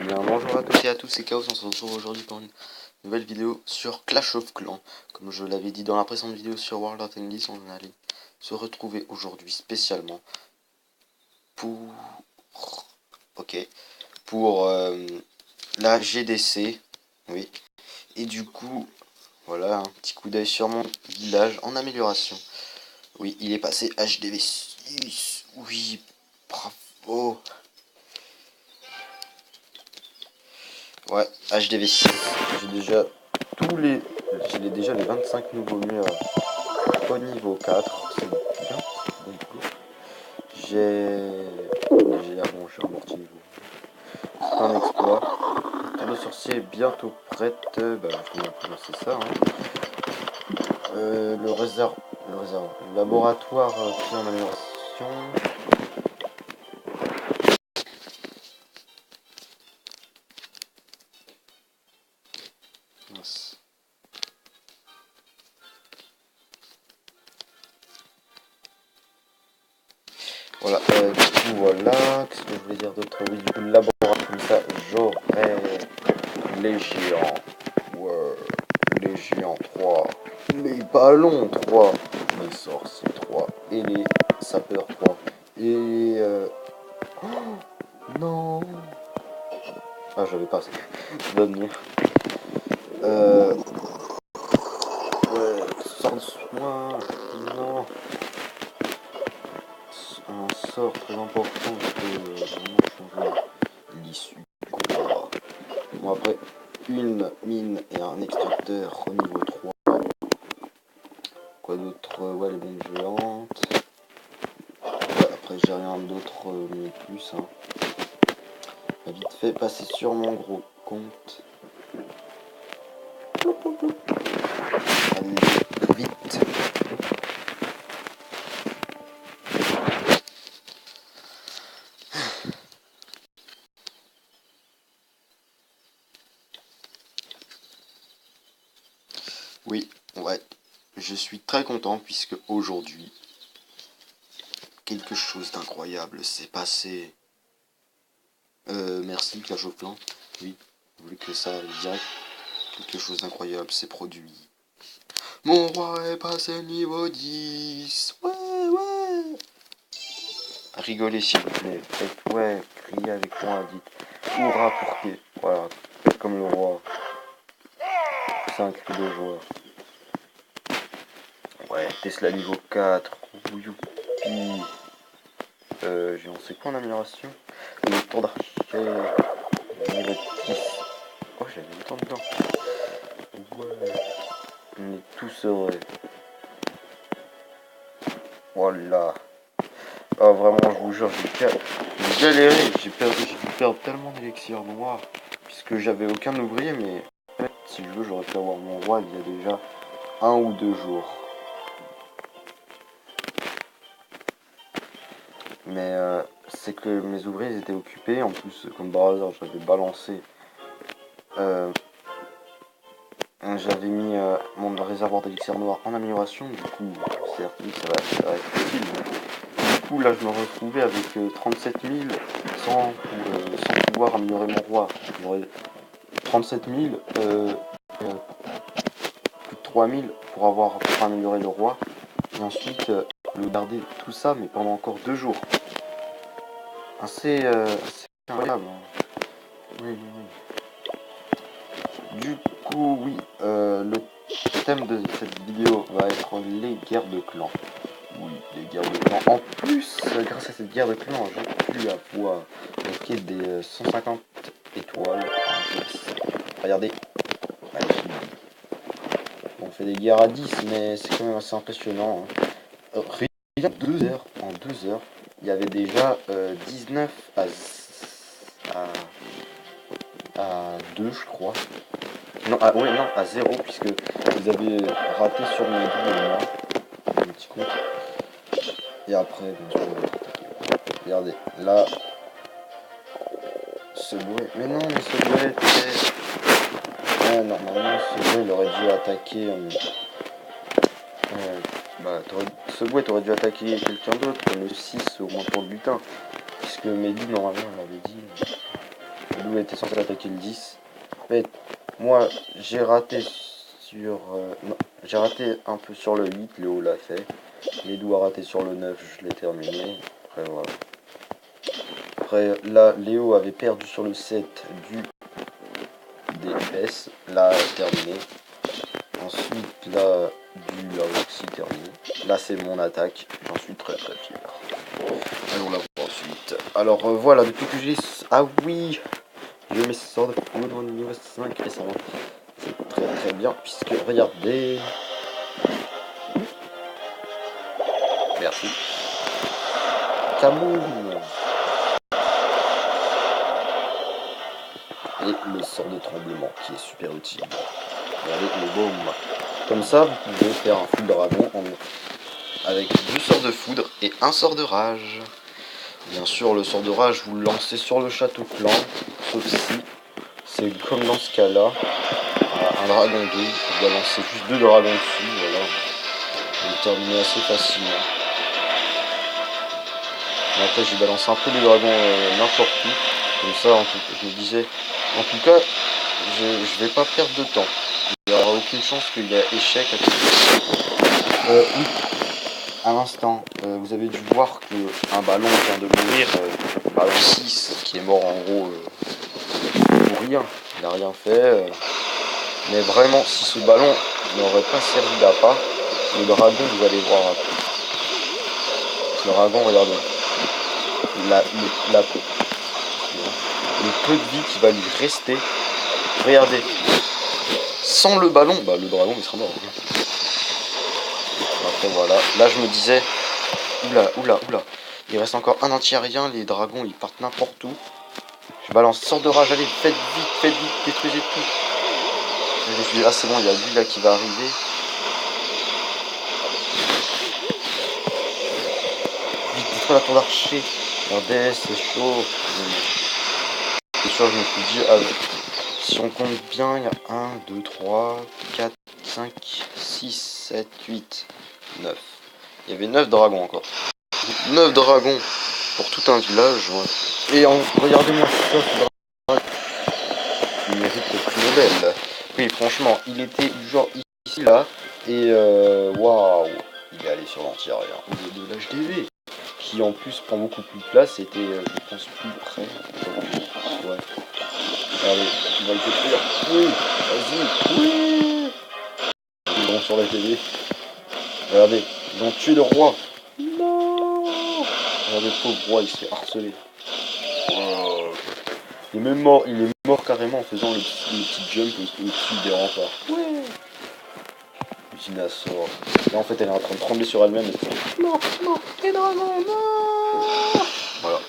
Bien, bonjour à toutes et à tous, c'est Chaos, on se retrouve aujourd'hui pour une nouvelle vidéo sur Clash of Clans. Comme je l'avais dit dans la précédente vidéo sur World of Tanks, on allait se retrouver aujourd'hui spécialement pour... pour la GDC, oui. Et du coup, voilà, un petit coup d'œil sur mon village en amélioration. Oui, il est passé HDV6, oui, bravo. Ouais, HDV6. J'ai déjà déjà les 25 nouveaux murs au niveau 4. C'est bien, bon boulot. Bon, j'ai un mortier niveau. C'est un exploit. Le sorcier est bientôt prête. Bah, je vais commencer ça. Hein. Le laboratoire qui est en amélioration. Mince. Voilà, du coup, voilà, qu'est-ce que je voulais dire d'autre? Oui, du coup, le laboratoire, comme ça, j'aurai les géants, ouais, les géants 3, les ballons 3, les sorciers 3, et les sapeurs 3, et oh, non. Ah, j'avais pas assez de venir. Ouais, sors de moi, non. Un sort très important peut vraiment changer l'issue du combat. Bon, après, une mine et un extracteur au niveau 3. Quoi d'autre? Ouais, les bombes géantes. Ouais, après, j'ai rien d'autre, mais plus. Hein. Vite fait, passer sur mon gros compte. Allez, vite. Oui, ouais, je suis très content puisque aujourd'hui, quelque chose d'incroyable s'est passé. Merci Clash of Clans. Oui, vous voulez que ça arrive direct. Quelque chose d'incroyable s'est produit. Mon roi est passé niveau 10. Ouais, ouais. Rigolez s'il vous plaît. Faites ouais, criez avec moi, dites hurrah pour que. Voilà, faites comme le roi. C'est un cri de joie. Ouais, Tesla niveau 4. Youpi. J'ai on sait quoi en amélioration? Le tour d'archer. Niveau 10. Oh, j'avais autant dedans. Ouais. On est tous heureux. Voilà. Ah, vraiment, je vous jure, j'ai galéré. J'ai dû perdre tellement d'élixirs noirs. Puisque j'avais aucun ouvrier, mais en fait, si je veux, j'aurais pu avoir mon roi il y a déjà 1 ou 2 jours. Mais c'est que mes ouvriers étaient occupés. En plus, comme par hasard, j'avais balancé. J'avais mis mon réservoir d'élixir noir en amélioration. Du coup, certes, oui, ça va être utile. Du coup, là, je me retrouvais avec 37 000 sans pouvoir améliorer mon roi. J'aurais 37 000, plus de 3 000 pour améliorer le roi. Et ensuite, le garder tout ça, mais pendant encore 2 jours. Assez incroyable. Hein. Oui, oui, oui. Du coup, oui, le thème de cette vidéo va être les guerres de clans. Oui, les guerres de clans. En plus, grâce à cette guerre de clans, j'ai pu avoir des 150 étoiles. Regardez. On fait des guerres à 10, mais c'est quand même assez impressionnant. Hein. Rien 2 heures. En 2 heures, il y avait déjà 19 à 2, je crois. Non, à 0, puisque ils avaient raté sur mon petit compte. Et après, bien sûr, regardez, là, ce bruit. Mais non, mais ce bruit était... Ouais, normalement, ce bruit, il aurait dû attaquer... ce bruit, aurait dû attaquer quelqu'un d'autre, le 6, au moins pour le butin. Puisque Mehdi, normalement, on l'avait dit. Léo était censé attaquer le 10. Mais moi, j'ai raté sur... non, j'ai raté un peu sur le 8, Léo l'a fait. Léo a raté sur le 9, je l'ai terminé. Après, voilà. Après, là, Léo avait perdu sur le 7 du DPS. Là, terminé. Ensuite, là, du aussi terminé. Là, c'est mon attaque. J'en suis très très fier. Allons la voir ensuite. Alors, voilà, depuis que j'ai... Ah oui, je mets ce sort de foudre au niveau 5 et ça va. C'est très très bien, puisque, regardez... Merci. Kaboom! Et le sort de tremblement, qui est super utile. Regardez, le boom. Comme ça, vous pouvez faire un full dragon avec 2 sorts de foudre et un sort de rage. Bien sûr, le sort de rage, vous le lancez sur le château clan, sauf si c'est comme dans ce cas-là, un dragon 2, vous doit lancer juste 2 dragons dessus, voilà. Vous terminez assez facilement. Et après, j'ai balancé un peu les dragons n'importe où, comme ça, je me disais, en tout cas, je vais pas perdre de temps. Il n'y aura aucune chance qu'il y ait échec à tout ça. Oui. À l'instant, vous avez dû voir qu'un ballon vient de mourir, ballon 6, qui est mort en gros pour rien, il n'a rien fait. Mais vraiment, si ce ballon n'aurait pas servi d'appât, le dragon, vous allez voir après. Le dragon, regardez, le peu de vie qui va lui rester, regardez, sans le ballon, bah le dragon il sera mort. Après voilà, là je me disais, oula, il reste encore un anti-aérien, les dragons ils partent n'importe où. Je balance sort de rage, allez, faites vite, détruisez tout. Et je me suis dit, ah c'est bon, il y a lui là qui va arriver. Vite, détruis la tour d'archer. Regardez, c'est chaud. C'est chaud, je me suis dit, ah, si on compte bien, il y a 1, 2, 3, 4, 5, 6, 7, 8, 9. Il y avait 9 dragons encore. 9 dragons pour tout un village. Ouais. Et regardez-moi ça, ce dragon. Il mérite le prix Nobel. Oui, franchement, il était du genre ici, là. Et waouh, il est allé sur l'anti-aérien. Il est de l'HDV. Qui en plus prend beaucoup plus de place. Était, je pense, plus près. Ouais. Allez, il va le détruire. Oui, vas-y. Oui. Ils vont sur la télé. Regardez, ils ont tué le roi. Non. Regardez, le pauvre roi, il se fait harceler. Oh. Il est mort carrément en faisant le petit jump au-dessus des remparts. Ouais. Dinosaure. Là en fait elle est en train de trembler sur elle-même. Non, les dragons, non. Voilà.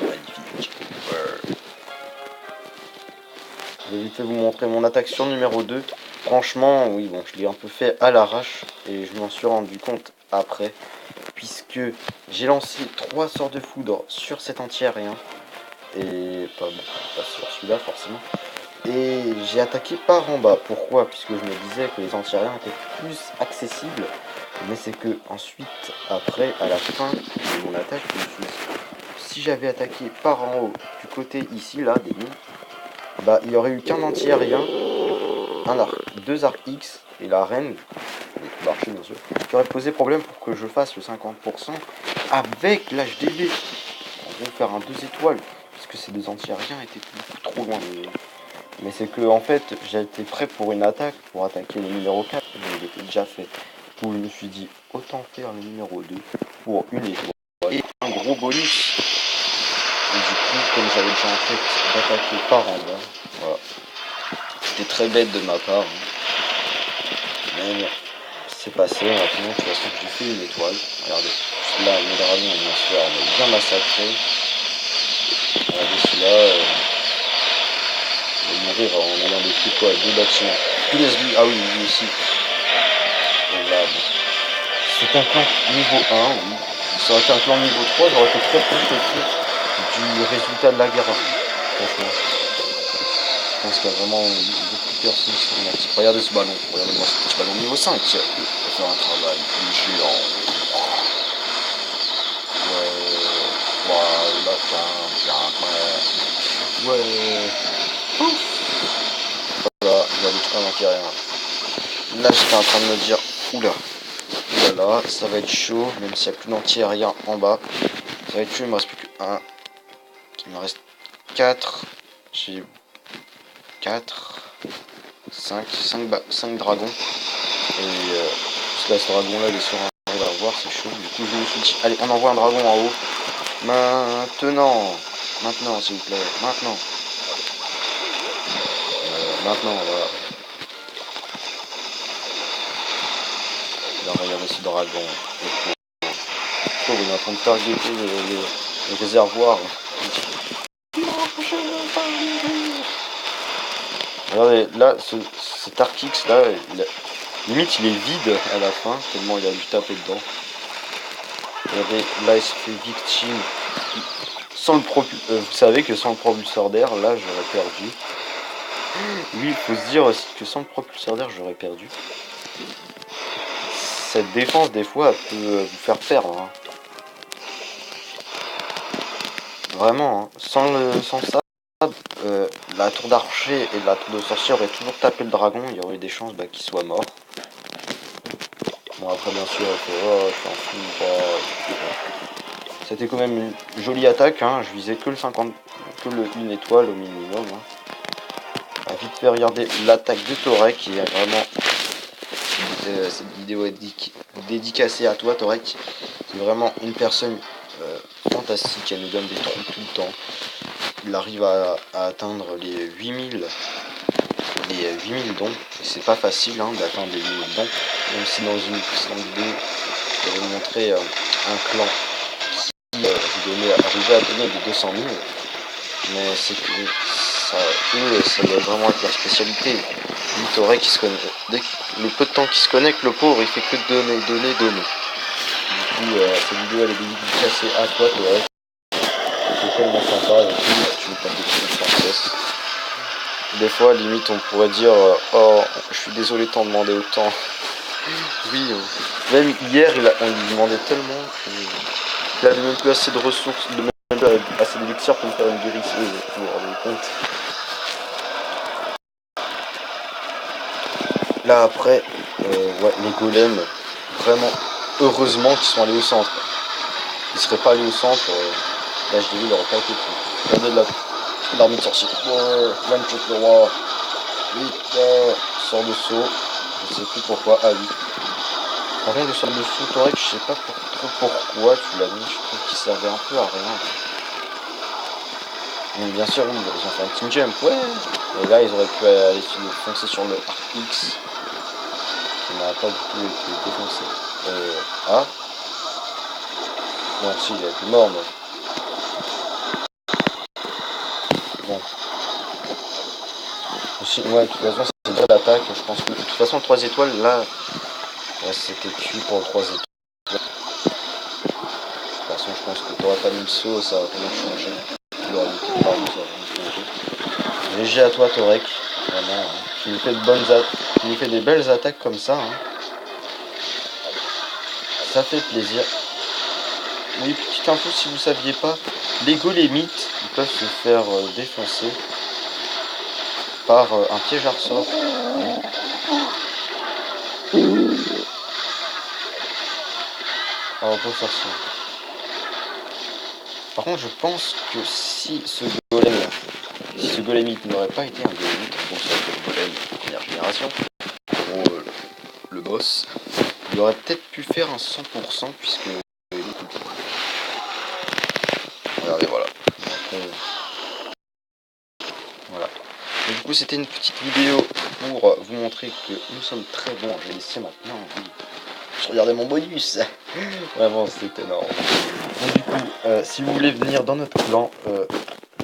Magnifique. Ouais. Je vais vite fait vous montrer mon attaque sur numéro 2. Franchement, oui, bon, je l'ai un peu fait à l'arrache et je m'en suis rendu compte après. Puisque j'ai lancé 3 sorts de foudre sur cet anti-aérien. Et pas sur celui-là forcément. Et j'ai attaqué par en bas. Pourquoi? Puisque je me disais que les anti-aériens étaient plus accessibles. Mais c'est que ensuite, après, à la fin de mon attaque, je me suis dit, si j'avais attaqué par en haut, du côté ici, là, des lignes, bah il n'y aurait eu qu'un anti-aérien, un arc, 2 arcs X et la reine, l'archer bien sûr, qui aurait posé problème pour que je fasse le 50% avec l'HDV. On va faire un 2 étoiles, puisque ces 2 anti-aériens étaient beaucoup trop loin. Mais c'est que en fait j'étais prêt pour une attaque, pour attaquer le numéro 4, je l'ai déjà fait. Du coup je me suis dit autant faire le numéro 2 pour une étoile et un gros bonus. Et du coup comme j'avais déjà en tête d'attaquer par en bas, voilà. C'était très bête de ma part. Mais bon, c'est passé maintenant, de toute façon j'ai fait une étoile. Regardez, là mes dragons bien sûr on bien massacré. Regardez celui-là. Mourir en ayant détruit quoi, 2 bâtiments. Punaise lui, ah oui, lui aussi. Et là, bon. C'est un clan niveau 1, oui. Ça aurait été un clan niveau 3, j'aurais été très frustré du résultat de la guerre. Franchement. Je pense qu'il y a vraiment beaucoup de personnes qui sont là. Regardez ce ballon, regardez-moi ce petit ballon niveau 5. Il va faire un travail géant. Ouais. Voilà, Ouais. Ouf. Voilà, j'avais tout manqué rien. Là, j'étais en train de me dire, oula, oulala, ça va être chaud, même s'il n'y a plus d'anti-aérien en bas. Ça va être chaud, il me reste plus que 1. Il me reste 4. J'ai 4, 5 dragons. Et parce que là, ce dragon là, il est sur un. On va voir, c'est chaud. Du coup, je me suis dit, allez, on envoie un dragon en haut. Maintenant, s'il vous plaît, maintenant. Maintenant, voilà. Là, regardez ce dragon. Oh, il est en train de targeter les réservoirs. Regardez, là, cet Arcix là, limite il est vide à la fin, tellement il a dû taper dedans. Regardez, là il se fait victime. Sans le vous savez que sans le propulseur d'air, là j'aurais perdu. Oui, il faut se dire aussi que sans le propulseur d'air, j'aurais perdu. Cette défense, des fois, peut vous faire perdre. Hein. Vraiment, hein. Sans ça, la tour d'archer et la tour de sorcier auraient toujours tapé le dragon, il y aurait eu des chances qu'il soit mort. Bon, après, bien sûr, je suis en fou. C'était quand même une jolie attaque, hein. Je visais que le 50, que le 1 étoile au minimum. Hein. Vite fait regarder l'attaque de Torek qui est vraiment. Cette vidéo est dédicacée à toi, Torek. C'est vraiment une personne fantastique, elle nous donne des trous tout le temps. Il arrive à atteindre les 8000 dons, et c'est pas facile hein, d'atteindre les 8000 dons, même si dans une précédente vidéo je vais vous montrer un clan qui arrivait à donner des 200 000, mais c'est que ça doit vraiment être leur spécialité. Torek qui se connaît, dès le peu de temps qu'il se connecte, le pauvre il fait que donner. Du coup cette vidéo elle est dédicacée à toi Torek. C'est tellement sympa et tout, tu me tapes des petites princesses. Des fois limite on pourrait dire oh je suis désolé de t'en demander autant. Oui, même hier on lui demandait tellement qu'il avait même plus assez de ressources, même plus assez d'élixir pour me faire une guérisseuse, vous vous rendez compte. Là après, ouais, les golems, vraiment, heureusement qu'ils sont allés au centre. Ils seraient pas allés au centre, là je dis il aurait pas été pris. Regardez de l'armée de sorcier. One shot le roi. Vite, sort de saut. Je sais plus pourquoi. Ah oui. Par contre le sort de saut, Torek, je sais pas trop pourquoi tu l'as mis. Je trouve qu'il servait un peu à rien. Donc bien sûr, oui, ils ont fait un team jump, ouais. Et là ils auraient pu aller foncer sur le Arcix. Il n'a pas du tout été défoncé. Ah. Non, si, il a été mort, mais. Bon. Aussi, ouais, de toute façon, c'est déjà l'attaque. Je pense que de toute façon, le 3 étoiles, là, ouais, c'était cuit pour le 3 étoiles. De toute façon, je pense que tu n'aurais pas mis le saut, ça aurait rien changé. Tu l'aurais mis quelque part, ça aurait rien changé. GG à toi, Torek. Vraiment, hein. Tu nous fais des belles attaques comme ça. Hein. Ça fait plaisir. Oui, petite info si vous saviez pas, les golémites, ils peuvent se faire défoncer par un piège à ressort. Alors, pour sorcier. Par contre, je pense que si ce golémite n'aurait pas été un golémite, donc ça aurait été le golem de première génération, en gros, le boss, il aurait peut-être pu faire un 100% puisque regardez, voilà. Voilà. Et du coup, c'était une petite vidéo pour vous montrer que nous sommes très bons en GSC maintenant. Oui. Je regardais mon bonus. Vraiment, c'était énorme. Donc, du coup, si vous voulez venir dans notre clan,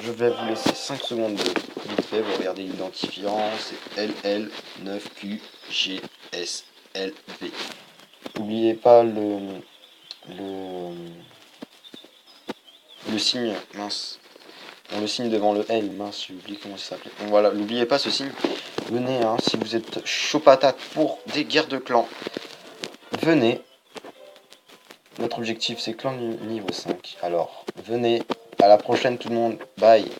je vais vous laisser 5 secondes de vite fait. Vous regardez l'identifiant, c'est LL9QGSLV. N'oubliez pas le signe, mince. Bon, le signe devant le L, mince, j'ai oublié comment ça s'appelait. Bon, voilà, n'oubliez pas ce signe. Venez, hein, si vous êtes chaud patate pour des guerres de clans, venez. Notre objectif, c'est clan niveau 5. Alors, venez. À la prochaine, tout le monde. Bye.